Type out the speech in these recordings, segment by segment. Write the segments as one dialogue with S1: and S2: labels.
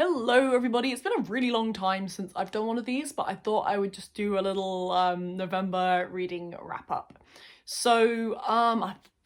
S1: Hello everybody, it's been a really long time since I've done one of these, but I thought I would just do a little November reading wrap up. So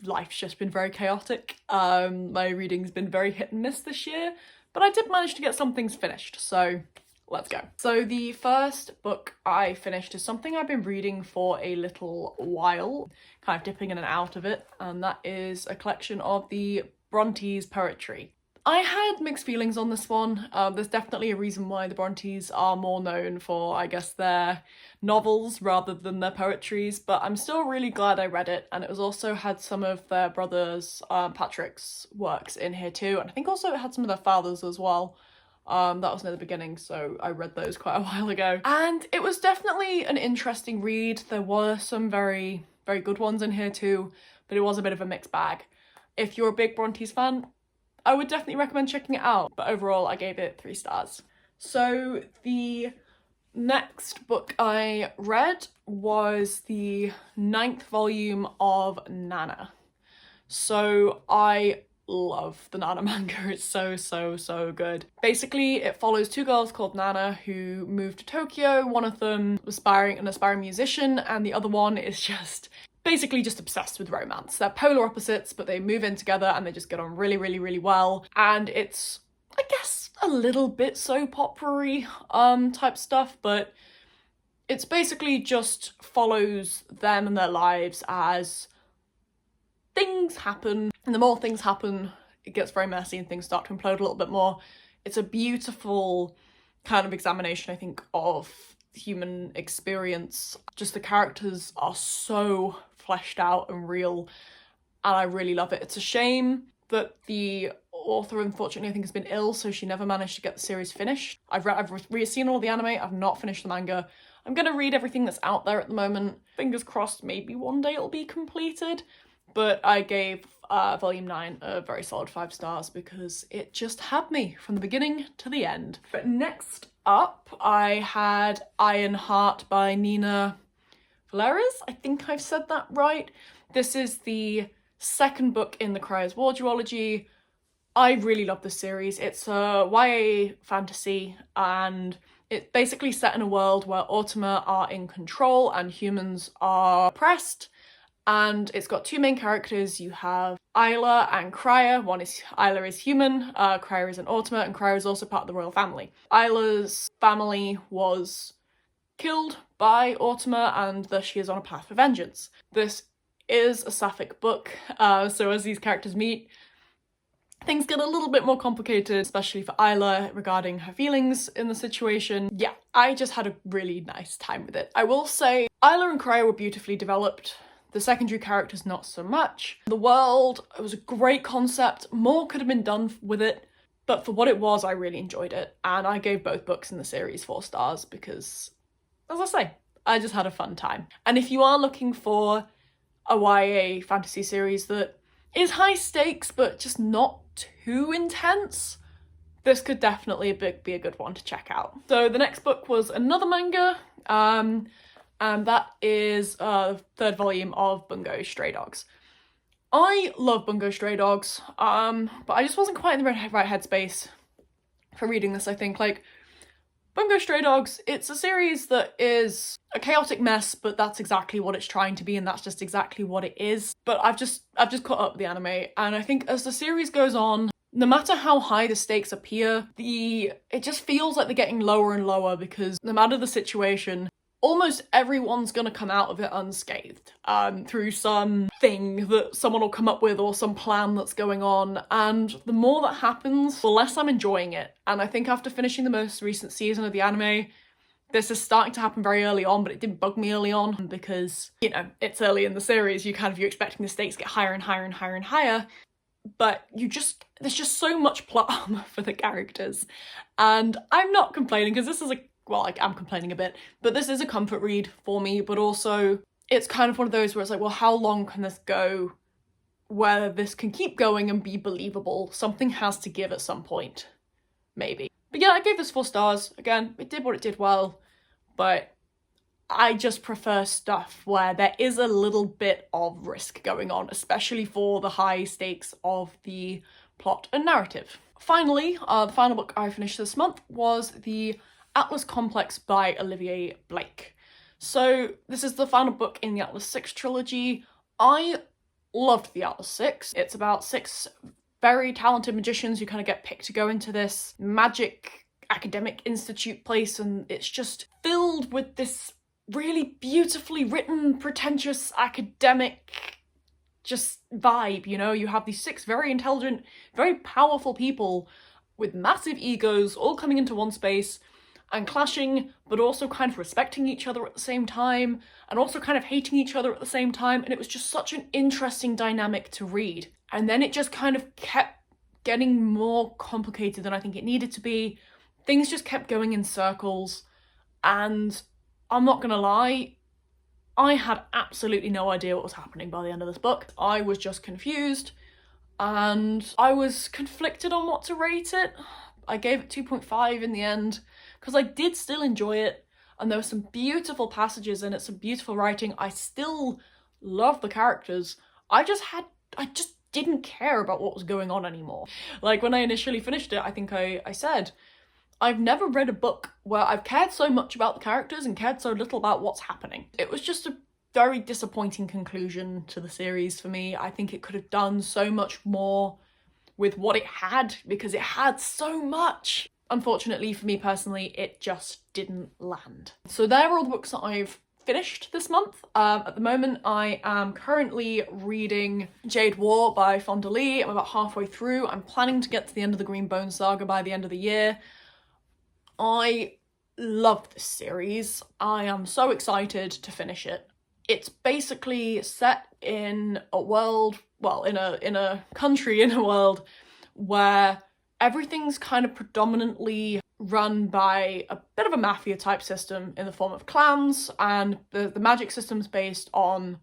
S1: life's just been very chaotic. My reading's been very hit and miss this year, but I did manage to get some things finished, so let's go. So the first book I finished is something I've been reading for a little while, kind of dipping in and out of it, and that is a collection of the Brontes poetry. I had mixed feelings on this one. There's definitely a reason why the Brontes are more known for, I guess, their novels rather than their poetries, but I'm still really glad I read it, and it was also had some of their brothers, Patrick's works in here too, and I think also it had some of their father's as well. That was near the beginning, so I read those quite a while ago. And it was definitely an interesting read. There were some very, very good ones in here too, but it was a bit of a mixed bag. If you're a big Brontes fan, I would definitely recommend checking it out, but overall I gave it 3 stars. So the next book I read was the 9th volume of Nana. So I love the Nana manga, it's so good. Basically it follows 2 girls called Nana who moved to Tokyo. One of them an aspiring musician, and the other one is just basically just obsessed with romance. They're polar opposites, but they move in together and they just get on really well. And it's, I guess, a little bit soap opera-y type stuff, but it's basically just follows them and their lives as things happen. And the more things happen, it gets very messy and things start to implode a little bit more. It's a beautiful kind of examination, I think, of human experience. Just the characters are so fleshed out and real, and I really love it. It's a shame that the author, unfortunately, I think has been ill, so she never managed to get the series finished. I've seen all the anime, I've not finished the manga. I'm gonna read everything that's out there at the moment. Fingers crossed maybe one day it'll be completed, but I gave volume 9 a very solid 5 stars because it just had me from the beginning to the end. But next up, I had Iron Heart by Nina Valeris. I think I've said that right. This is the second book in the Cryers War duology. I really love this series. It's a YA fantasy, and it's basically set in a world where Automa are in control and humans are oppressed. And it's got 2 main characters. You have Isla and Cryer. Isla is human, Cryer is an Automa, and Cryer is also part of the royal family. Isla's family was killed by Automa, and thus she is on a path for vengeance. This is a sapphic book, so as these characters meet, things get a little bit more complicated, especially for Isla regarding her feelings in the situation. Yeah, I just had a really nice time with it. I will say Isla and Cryer were beautifully developed. The secondary characters, not so much. The world, it was a great concept. More could have been done with it, but for what it was, I really enjoyed it. And I gave both books in the series 4 stars because, as I say, I just had a fun time. And if you are looking for a YA fantasy series that is high stakes, but just not too intense, this could definitely be a good one to check out. So the next book was another manga, and that is the 3rd volume of Bungo Stray Dogs. I love Bungo Stray Dogs, but I just wasn't quite in the right headspace for reading this, I think. Like, Bungo Stray Dogs, it's a series that is a chaotic mess, but that's exactly what it's trying to be, and that's just exactly what it is. But I've just caught up with the anime, and I think as the series goes on, no matter how high the stakes appear, it just feels like they're getting lower and lower, because no matter the situation, almost everyone's gonna come out of it unscathed through some thing that someone will come up with or some plan that's going on. And the more that happens, the less I'm enjoying it. And I think after finishing the most recent season of the anime, this is starting to happen very early on, but it didn't bug me early on because, you know, it's early in the series. You're expecting the stakes to get higher and higher. But there's just so much plot armor for the characters. And I'm not complaining because this is I'm complaining a bit, but this is a comfort read for me, but also it's kind of one of those where it's like, well, how long can this go where this can keep going and be believable? Something has to give at some point, maybe. But yeah, I gave this 4 stars. Again, it did what it did well, but I just prefer stuff where there is a little bit of risk going on, especially for the high stakes of the plot and narrative. Finally, the final book I finished this month was The Atlas Complex by Olivia Blake. So this is the final book in the Atlas 6 trilogy. I loved the Atlas 6. It's about 6 very talented magicians who kind of get picked to go into this magic academic institute place, and it's just filled with this really beautifully written, pretentious academic just vibe, you know? You have these 6 very intelligent, very powerful people with massive egos all coming into one space and clashing, but also kind of respecting each other at the same time, and also kind of hating each other at the same time, and it was just such an interesting dynamic to read. And then it just kind of kept getting more complicated than I think it needed to be. Things just kept going in circles, and I'm not gonna lie, I had absolutely no idea what was happening by the end of this book. I was just confused, and I was conflicted on what to rate it. I gave it 2.5 in the end, because I did still enjoy it, and there were some beautiful passages in it, some beautiful writing. I still love the characters. I just didn't care about what was going on anymore. Like, when I initially finished it, I think I said, I've never read a book where I've cared so much about the characters and cared so little about what's happening. It was just a very disappointing conclusion to the series for me. I think it could have done so much more with what it had, because it had so much. Unfortunately for me personally, it just didn't land. So there are all the books that I've finished this month. At the moment, I am currently reading Jade War by Fonda Lee. I'm about halfway through. I'm planning to get to the end of the Green Bone Saga by the end of the year. I love this series. I am so excited to finish it. It's basically set in a world, well, in a country, in a world where everything's kind of predominantly run by a bit of a mafia type system in the form of clans, and the magic system's based on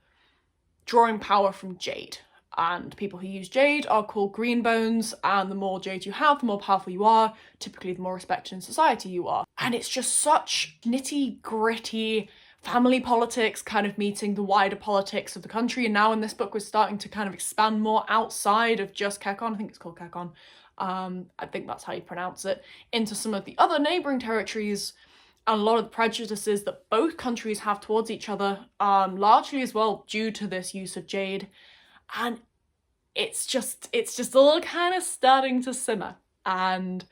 S1: drawing power from jade. And people who use jade are called greenbones, and the more jade you have, the more powerful you are. Typically, the more respected in society you are. And it's just such nitty-gritty family politics kind of meeting the wider politics of the country. And now in this book, we're starting to kind of expand more outside of just Kekon. I think it's called Kekon. I think that's how you pronounce it. Into some of the other neighbouring territories, and a lot of the prejudices that both countries have towards each other, largely as well due to this use of jade. And it's just all kind of starting to simmer, and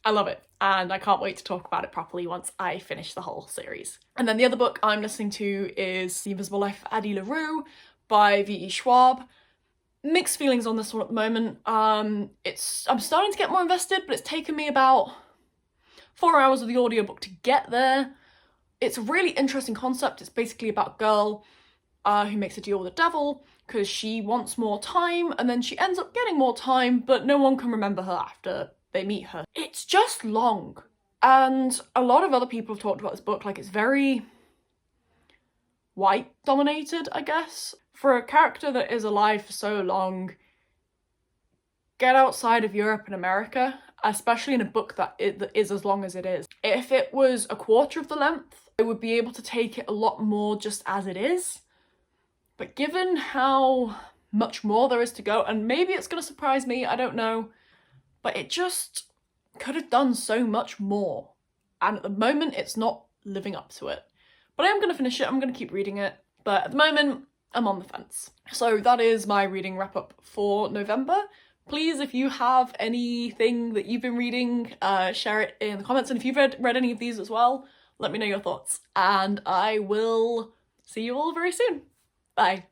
S1: I love it, and I can't wait to talk about it properly once I finish the whole series. And then the other book I'm listening to is The Invisible Life of Addie LaRue by V.E. Schwab. Mixed feelings on this one at the moment. I'm starting to get more invested, but it's taken me about 4 hours of the audiobook to get there. It's a really interesting concept. It's basically about a girl who makes a deal with the devil because she wants more time, and then she ends up getting more time, but no one can remember her after they meet her. It's just long, and a lot of other people have talked about this book like it's very white dominated, I guess. For a character that is alive for so long, get outside of Europe and America, especially in a book that is as long as it is. If it was a quarter of the length, I would be able to take it a lot more just as it is. But given how much more there is to go, and maybe it's going to surprise me, I don't know, but it just could have done so much more. And at the moment, it's not living up to it. But I am going to finish it, I'm going to keep reading it, but at the moment, I'm on the fence. So that is my reading wrap up for November. Please, if you have anything that you've been reading, share it in the comments, and if you've read any of these as well, let me know your thoughts. And I will see you all very soon. Bye.